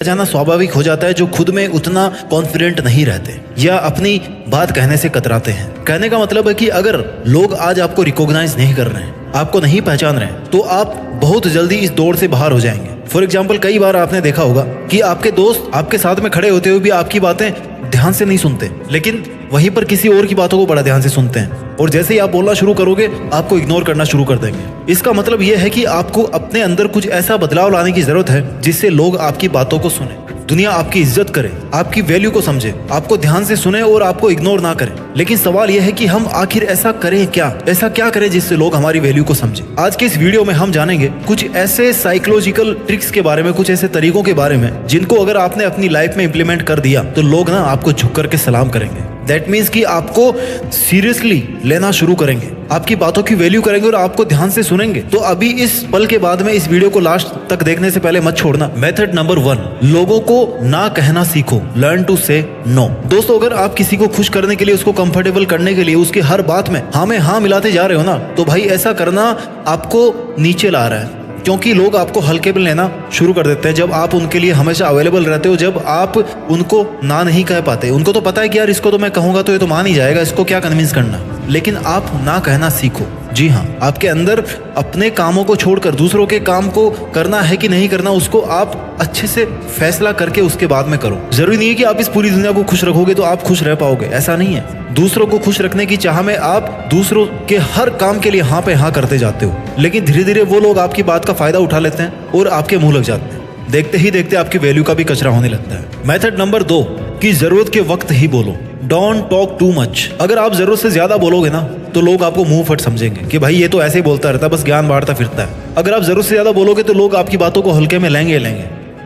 जाना स्वाभाविक हो जाता है जो खुद में उतना कॉन्फिडेंट नहीं रहते या अपनी बात कहने से कतराते हैं। कहने का मतलब है कि अगर लोग आज आपको रिकॉग्नाइज नहीं कर रहे हैं, आपको नहीं पहचान रहे हैं, तो आप बहुत जल्दी इस दौड़ से बाहर हो जाएंगे। फॉर एग्जाम्पल, कई बार आपने देखा होगा कि आपके दोस्त आपके साथ में खड़े होते हुए भी आपकी बातें ध्यान से नहीं सुनते, लेकिन वहीं पर किसी और की बातों को बड़ा ध्यान से सुनते हैं, और जैसे ही आप बोलना शुरू करोगे आपको इग्नोर करना शुरू कर देंगे। इसका मतलब यह है कि आपको अपने अंदर कुछ ऐसा बदलाव लाने की जरूरत है जिससे लोग आपकी बातों को सुने, दुनिया आपकी इज्जत करे, आपकी वैल्यू को समझे, आपको ध्यान से सुने और आपको इग्नोर ना करें। लेकिन सवाल यह है कि हम आखिर ऐसा करें क्या, ऐसा क्या करें जिससे लोग हमारी वैल्यू को समझे। आज के इस वीडियो में हम जानेंगे कुछ ऐसे साइकोलॉजिकल ट्रिक्स के बारे में, कुछ ऐसे तरीकों के बारे में जिनको अगर आपने अपनी लाइफ में इम्प्लीमेंट कर दिया तो लोग ना आपको झुक करके सलाम करेंगे। दैट मीन्स कि आपको सीरियसली लेना शुरू करेंगे, आपकी बातों की वैल्यू करेंगे और आपको ध्यान से सुनेंगे। तो अभी इस पल के बाद में इस वीडियो को लास्ट तक देखने से पहले मत छोड़ना। मेथड नंबर 1, लोगों को ना कहना सीखो। लर्न टू से नो। दोस्तों, अगर आप किसी को खुश करने के लिए, उसको कंफर्टेबल करने के लिए उसकी हर बात में हाँ में हाँ मिलाते जा रहे हो ना, तो भाई ऐसा करना आपको नीचे ला रहा है, क्योंकि लोग आपको हल्के में लेना शुरू कर देते हैं जब आप उनके लिए हमेशा अवेलेबल रहते हो, जब आप उनको ना नहीं कह पाते। उनको तो पता है कि यार इसको तो मैं कहूंगा तो ये तो मान ही जाएगा, इसको क्या कन्विंस करना, लेकिन आप ना कहना सीखो। जी हाँ, आपके अंदर अपने कामों को छोड़कर दूसरों के काम को करना है कि नहीं करना, उसको आप अच्छे से फैसला करके उसके बाद में करो। जरूरी नहीं है कि आप इस पूरी दुनिया को खुश रखोगे तो आप खुश रह पाओगे, ऐसा नहीं है। दूसरों को खुश रखने की चाह में आप दूसरों के हर काम के लिए हाँ पे हाँ करते जाते हो, लेकिन धीरे धीरे वो लोग आपकी बात का फायदा उठा लेते हैं और आपके मुंह लग जाते हैं। देखते ही देखते आपकी वैल्यू का भी कचरा होने लगता है। मेथड नंबर 2, कि जरूरत के वक्त ही बोलो। Don't talk too much. अगर आप जरूरत से ज्यादा बोलोगे ना तो लोग आपको मुंह फट समझेंगे कि भाई ये तो ऐसे ही बोलता रहता है, बस ज्ञान बांटता फिरता है। अगर आप जरूरत से ज्यादा बोलोगे तो लोग आपकी बातों को हल्के में लेंगे,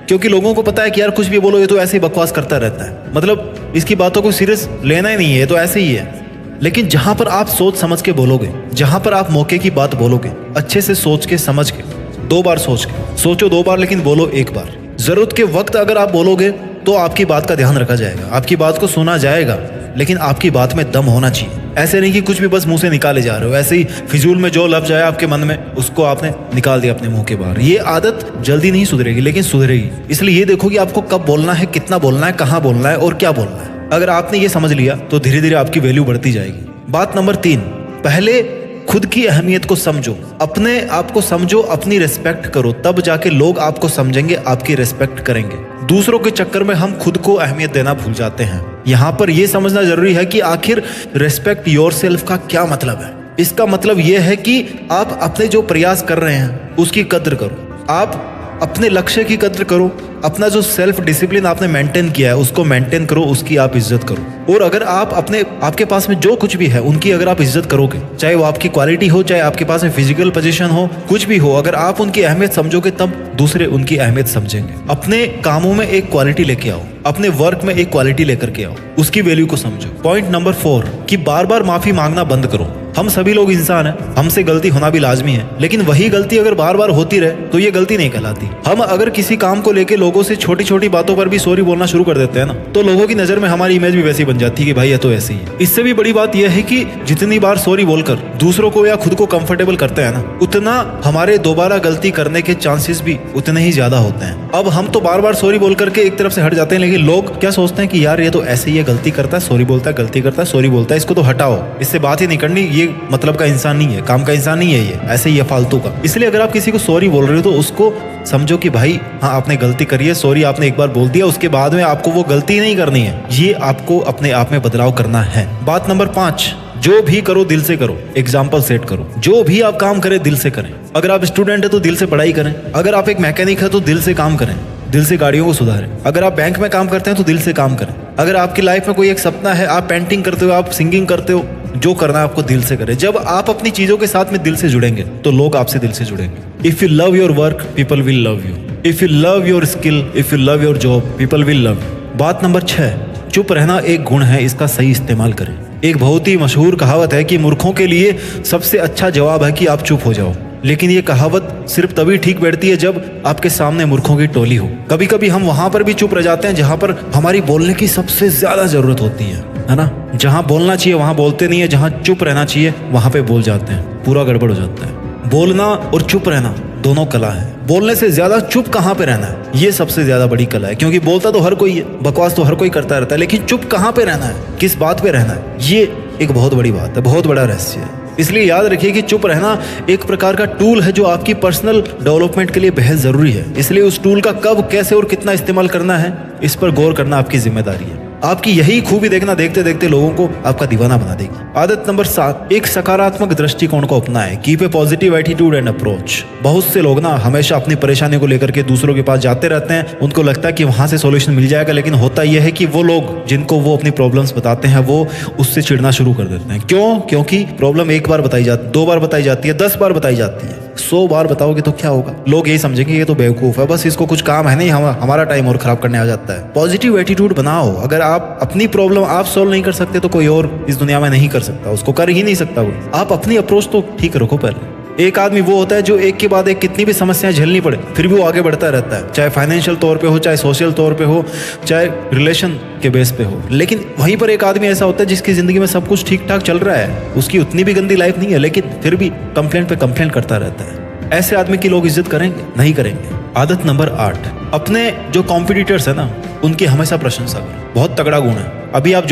क्योंकि लोगों को पता है कि यार कुछ भी बोलो ये तो ऐसे ही बकवास करता रहता है, मतलब इसकी बातों को सीरियस लेना ही नहीं है, ये तो ऐसे ही है। लेकिन जहां पर आप सोच समझ के बोलोगे, जहां पर आप मौके की बात बोलोगे, अच्छे से सोच के समझ के, 2 बार सोच के, सोचो 2 बार लेकिन बोलो 1 बार। जरूरत के वक्त अगर आप बोलोगे तो आपकी बात का ध्यान रखा जाएगा, आपकी बात को सुना जाएगा, लेकिन आपकी बात में दम होना चाहिए। ऐसे नहीं कि कुछ भी बस मुंह से निकाले जा रहे हो, ऐसे ही फिजूल में जो लफ्ज आया आपके मन में उसको आपने निकाल दिया अपने मुंह के बाहर। ये आदत जल्दी नहीं सुधरेगी, लेकिन सुधरेगी। इसलिए ये देखो कि आपको कब बोलना है, कितना बोलना है, कहाँ बोलना है और क्या बोलना है। अगर आपने ये समझ लिया तो धीरे धीरे आपकी वैल्यू बढ़ती जाएगी। बात नंबर 3, पहले खुद की अहमियत को समझो, अपने आप को समझो, अपनी रिस्पेक्ट करो, तब जाके लोग आपको समझेंगे, आपकी रिस्पेक्ट करेंगे। दूसरों के चक्कर में हम खुद को अहमियत देना भूल जाते हैं। यहाँ पर यह समझना जरूरी है कि आखिर रिस्पेक्ट योरसेल्फ का क्या मतलब है। इसका मतलब यह है कि आप अपने जो प्रयास कर रहे हैं उसकी कद्र करो, आप अपने लक्ष्य की कद्र करो, अपना जो सेल्फ डिसिप्लिन आपने मेंटेन किया है उसको मेंटेन करो, उसकी आप इज्जत करो। और अगर आप आपके पास में जो कुछ भी है उनकी अगर आप इज्जत करोगे, चाहे वो आपकी क्वालिटी हो, चाहे आपके पास में फिजिकल पोजीशन हो, कुछ भी हो, अगर आप उनकी अहमियत समझोगे तब दूसरे उनकी अहमियत समझेंगे। अपने कामों में एक क्वालिटी लेके आओ, अपने वर्क में एक क्वालिटी लेकर के आओ, उसकी वैल्यू को समझो। पॉइंट नंबर 4, कि बार बार माफी मांगना बंद करो। हम सभी लोग इंसान हैं, हमसे गलती होना भी लाजमी है, लेकिन वही गलती अगर बार बार होती रहे तो ये गलती नहीं कहलाती। हम अगर किसी काम को लेके लोगों से छोटी छोटी बातों पर भी सॉरी बोलना शुरू कर देते हैं ना, तो लोगों की नजर में हमारी इमेज भी वैसी बन जाती है कि भाई ये तो ऐसे ही है। इससे भी बड़ी बात यह है कि जितनी बार सॉरी बोलकर दूसरों को या खुद को कंफर्टेबल करते हैं ना, उतना हमारे दोबारा गलती करने के चांसेस भी उतने ही ज्यादा होते हैं। अब हम तो बार बार सॉरी बोल करके एक तरफ से हट जाते हैं, लेकिन लोग क्या सोचते हैं कि यार ये तो ऐसे ही है, गलती करता है, सॉरी बोलता है, गलती करता है, सॉरी बोलता है, इसको तो हटाओ, इससे बात ही नहीं करनी, ये मतलब का इंसान नहीं है, काम का इंसान नहीं है, ये ऐसे ही है, फालतू का। इसलिए अगर आप किसी को सॉरी बोल रहे हो तो उसको समझो कि भाई हाँ आपने गलती करी है, सॉरी आपने एक बार बोल दिया, उसके बाद में आपको वो गलती नहीं करनी है। ये आपको अपने आप में बदलाव करना है। बात नंबर 5, जो भी करो दिल से करो। एग्जाम्पल सेट करो, जो भी आप काम करें दिल से करें। अगर आप स्टूडेंट है तो दिल से पढ़ाई करें, अगर आप एक मैकेनिक है तो दिल से काम करें, दिल से गाड़ियों को सुधारें। अगर आप बैंक में काम करते हैं तो दिल से काम करें। अगर आपकी लाइफ में कोई एक सपना है, आप पेंटिंग करते हो, आप सिंगिंग करते हो, जो करना है आपको दिल से करें। जब आप अपनी चीजों के साथ में दिल से जुड़ेंगे तो लोग आपसे दिल से जुड़ेंगे। If you love your work people will love you, if you love your skill, if you love your job people will love you. बात नंबर 6, चुप रहना एक गुण है, इसका सही इस्तेमाल करें। एक बहुत ही मशहूर कहावत है कि मूर्खों के लिए सबसे अच्छा जवाब है कि आप चुप हो जाओ, लेकिन ये कहावत सिर्फ तभी ठीक बैठती है जब आपके सामने मूर्खों की टोली हो। कभी कभी हम वहां पर भी चुप रह जाते हैं जहां पर हमारी बोलने की सबसे ज्यादा जरूरत होती है ना। जहां बोलना चाहिए वहां बोलते नहीं है, जहां चुप रहना चाहिए वहां पे बोल जाते हैं, पूरा गड़बड़ हो जाता है। बोलना और चुप रहना दोनों कला है। बोलने से ज्यादा चुप कहाँ पे रहना है, ये सबसे ज्यादा बड़ी कला है। क्योंकि बोलता तो हर कोई है, बकवास तो हर कोई करता रहता है, लेकिन चुप कहाँ पे रहना है, किस बात पे रहना है, ये एक बहुत बड़ी बात है, बहुत बड़ा रहस्य है। इसलिए याद रखिए कि चुप रहना एक प्रकार का टूल है जो आपकी पर्सनल डेवलपमेंट के लिए बेहद जरूरी है। इसलिए उस टूल का कब, कैसे और कितना इस्तेमाल करना है, इस पर गौर करना आपकी जिम्मेदारी है। आपकी यही खूबी देखना देखते देखते लोगों को आपका दीवाना बना देगी। आदत नंबर 7, एक सकारात्मक दृष्टिकोण को अपनाएं। Keep a positive attitude and approach. बहुत से लोग ना हमेशा अपनी परेशानी को लेकर के दूसरों के पास जाते रहते हैं। उनको लगता है कि वहां से सॉल्यूशन मिल जाएगा, लेकिन होता यह है कि वो लोग जिनको वो अपनी प्रॉब्लम्स बताते हैं वो उससे चिढ़ना शुरू कर देते हैं। क्यों? क्योंकि प्रॉब्लम एक बार बताई जाती, 2 बार बताई जाती है, 10 बार बताई जाती है, 100 बार बताओगे तो क्या होगा? लोग यही समझेंगे ये तो बेवकूफ है, बस इसको कुछ काम है नहीं, हमारा टाइम और खराब करने आ जाता है। पॉजिटिव एटीट्यूड बनाओ। अगर आप अपनी प्रॉब्लम आप सॉल्व नहीं कर सकते तो कोई और इस दुनिया में नहीं कर सकता, उसको कर ही नहीं सकता वो। आप अपनी अप्रोच तो ठीक रखो पहले। एक आदमी वो होता है जो एक के बाद एक कितनी भी समस्याएं झेलनी पड़े फिर भी वो आगे बढ़ता रहता है, चाहे फाइनेंशियल तौर पे हो, चाहे सोशल तौर पे हो, चाहे रिलेशन के बेस पे हो। लेकिन वहीं पर एक आदमी ऐसा होता है जिसकी जिंदगी में सब कुछ ठीक ठाक चल रहा है, उसकी उतनी भी गंदी लाइफ नहीं है, लेकिन फिर भी कंप्लेंट पे कंप्लेंट करता रहता है। ऐसे आदमी की लोग इज्जत करेंगे? नहीं करेंगे। आदत नंबर 8, अपने जो कॉम्पिटिटर्स है ना उनकी हमेशा प्रशंसा करो। बहुत तगड़ा गुण है। अभी आप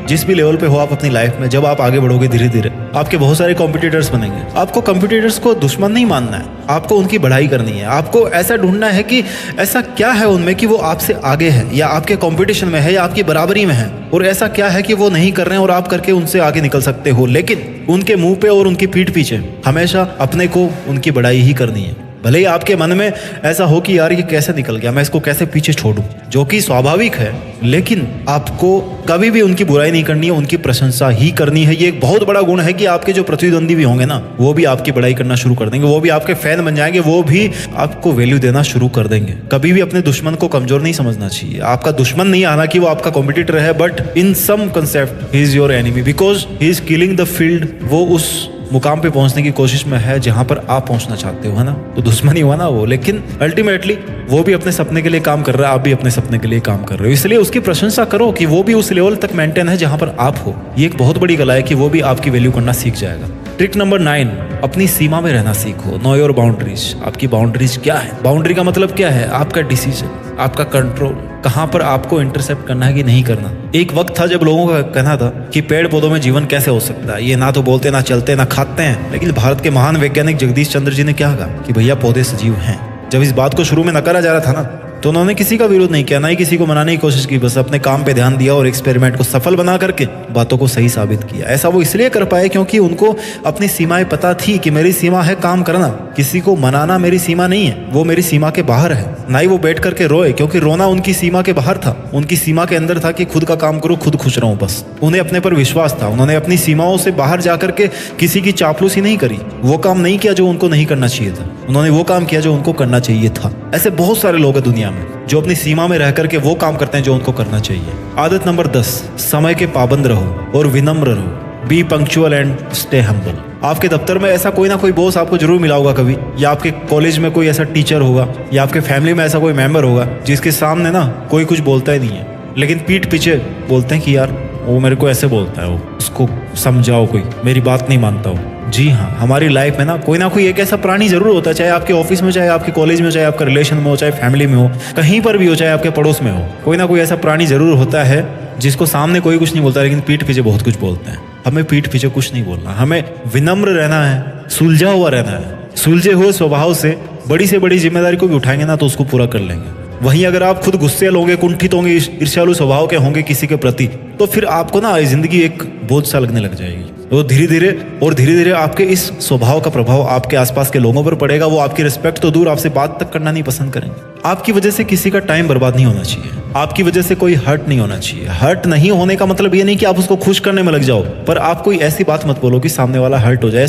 जिस भी लेवल पे हो आप अपनी लाइफ में, जब आप आगे बढ़ोगे धीरे धीरे आपके बहुत सारे कॉम्पिटिटर्स बनेंगे। आपको कॉम्पिटिटर्स को दुश्मन नहीं मानना है, आपको उनकी बढ़ाई करनी है। आपको ऐसा ढूंढना है कि ऐसा क्या है उनमें कि वो आपसे आगे है, या आपके कॉम्पिटिशन में है, या आपकी बराबरी में है, और ऐसा क्या है कि वो नहीं कर रहे हैं और आप करके उनसे आगे निकल सकते हो। लेकिन उनके मुंह पे और उनकी पीठ पीछे हमेशा अपने को उनकी बढ़ाई ही करनी है। भले ही आपके मन में ऐसा हो कि यार ये कैसे निकल गया, मैं इसको कैसे पीछे छोड़ूं, जो कि स्वाभाविक है, लेकिन आपको कभी भी उनकी बुराई नहीं करनी है, उनकी प्रशंसा ही करनी है। ये एक बहुत बड़ा गुण है कि आपके जो प्रतिद्वंदी भी होंगे ना वो भी आपकी बढ़ाई करना शुरू कर देंगे, वो भी आपके फैन बन जाएंगे, वो भी आपको वैल्यू देना शुरू कर देंगे। कभी भी अपने दुश्मन को कमजोर नहीं समझना चाहिए। आपका दुश्मन नहीं, हालांकि वो आपका कॉम्पिटिटर है, but in some concept he is your enemy because he is killing the field. वो उस मुकाम पे पहुंचने की कोशिश में है जहां पर आप पहुंचना चाहते हो, है ना? तो दुश्मन ही हुआ ना वो, लेकिन अल्टीमेटली वो भी अपने सपने के लिए काम कर रहा है, आप भी अपने सपने के लिए काम कर रहे हो। इसलिए उसकी प्रशंसा करो कि वो भी उस लेवल तक मेंटेन है जहां पर आप हो। ये एक बहुत बड़ी कला है कि वो भी आपकी वैल्यू करना सीख जाएगा। ट्रिक नंबर 9, अपनी सीमा में रहना सीखो। Know your boundaries. आपकी बाउंड्रीज क्या है? बाउंड्री का मतलब क्या है? आपका डिसीजन, आपका कंट्रोल, कहां पर आपको इंटरसेप्ट करना है कि नहीं करना। एक वक्त था जब लोगों का कहना था कि पेड़ पौधों में जीवन कैसे हो सकता है, ये ना तो बोलते, ना चलते, ना खाते हैं। लेकिन भारत के महान वैज्ञानिक जगदीश चंद्र जी ने क्या कहा कि भैया पौधे सजीव हैं। जब इस बात को शुरू में नकारा जा रहा था ना, तो उन्होंने किसी का विरोध नहीं किया, ना ही किसी को मनाने की कोशिश की, बस अपने काम पे ध्यान दिया और एक्सपेरिमेंट को सफल बना करके बातों को सही साबित किया। ऐसा वो इसलिए कर पाए क्योंकि उनको अपनी सीमाएं पता थी कि मेरी सीमा है काम करना, किसी को मनाना मेरी सीमा नहीं है, वो मेरी सीमा के बाहर है। ना ही वो बैठ करके रोए, क्योंकि रोना उनकी सीमा के बाहर था। उनकी सीमा के अंदर था कि खुद का काम करो, खुद खुश रहो बस। उन्हें अपने पर विश्वास था। उन्होंने अपनी सीमाओं से बाहर जाकर के किसी की चापलूसी नहीं करी, वो काम नहीं किया जो उनको नहीं करना चाहिए था, उन्होंने वो काम किया जो उनको करना चाहिए था। ऐसे बहुत सारे लोग हैं दुनिया में जो अपनी सीमा में रह करके वो काम करते हैं जो उनको करना चाहिए। आदत नंबर 10, समय के पाबंद रहो और विनम्र रहो। B punctual and stay humble. आपके दफ्तर में ऐसा कोई ना कोई बॉस आपको जरूर मिला होगा कभी, या आपके कॉलेज में कोई ऐसा टीचर होगा, या आपके फैमिली में ऐसा कोई मेंबर होगा जिसके सामने ना कोई कुछ बोलता ही नहीं है, लेकिन पीठ पीछे बोलते हैं कि यार वो मेरे को ऐसे बोलता है, वो उसको समझाओ, कोई मेरी बात नहीं मानता हो। जी हाँ, हमारी लाइफ में ना कोई एक ऐसा प्राणी जरूर होता है, चाहे आपके ऑफिस में, चाहे आपके कॉलेज में, चाहे आपके रिलेशन में हो, चाहे फैमिली में हो, कहीं पर भी हो, चाहे आपके पड़ोस में हो, कोई ना कोई ऐसा प्राणी जरूर होता है जिसको सामने कोई कुछ नहीं बोलता लेकिन पीठ पीछे बहुत कुछ बोलते हैं। हमें पीठ पीछे कुछ नहीं बोलना, हमें विनम्र रहना है, सुलझा हुआ रहना है। सुलझे हुए स्वभाव से बड़ी से बड़ी जिम्मेदारी को भी उठाएंगे ना तो उसको पूरा कर लेंगे। वहीं अगर आप खुद गुस्से होंगे, कुंठित होंगे, ईर्ष्यालु स्वभाव के होंगे किसी के प्रति, तो फिर आपको ना जिंदगी एक बोझ सा लगने लग जाएगी। वो धीरे धीरे आपके इस स्वभाव का प्रभाव आपके आसपास के लोगों पर पड़ेगा। वो आपकी रिस्पेक्ट तो दूर, आपसे बात तक करना नहीं पसंद करेंगे। आपकी वजह से किसी का टाइम बर्बाद नहीं होना चाहिए, आपकी वजह से कोई हर्ट नहीं होना चाहिए। हर्ट नहीं होने का मतलब ये नहीं कि आप उसको खुश करने में लग जाओ, पर आप कोई ऐसी बात मत बोलो कि सामने वाला हर्ट हो जाए।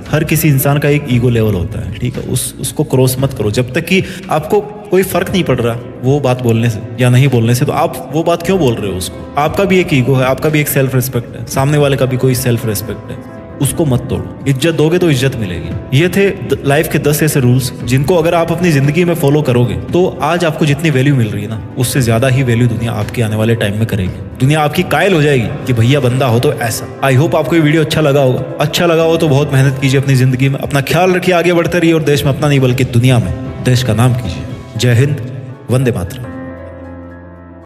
हर किसी इंसान का एक ईगो लेवल होता है, ठीक है? उसको क्रॉस मत करो। जब तक कि आपको कोई फर्क नहीं पड़ रहा वो बात बोलने से या नहीं बोलने से, तो आप वो बात क्यों बोल रहे हो उसको? आपका भी एक ईगो है, आपका भी एक सेल्फ रिस्पेक्ट है, सामने वाले का भी कोई सेल्फ रिस्पेक्ट है। उसको मत तोड़ो। इज्जत दोगे तो इज्जत मिलेगी। ये थे लाइफ के 10 ऐसे रूल्स जिनको अगर आप अपनी जिंदगी में फॉलो करोगे तो आज आपको जितनी वैल्यू मिल रही है ना, उससे ज्यादा ही वैल्यू दुनिया आपकी आने वाले टाइम में करेगी। दुनिया आपकी कायल हो जाएगी कि भैया बंदा हो तो ऐसा। आई होप आपको ये वीडियो अच्छा लगा होगा। अच्छा लगा हो तो बहुत मेहनत कीजिए अपनी जिंदगी में, अपना ख्याल रखिए, आगे बढ़ते रहिए और देश में अपना नहीं बल्कि दुनिया में देश का नाम कीजिए। जय हिंद, वंदे मातरम।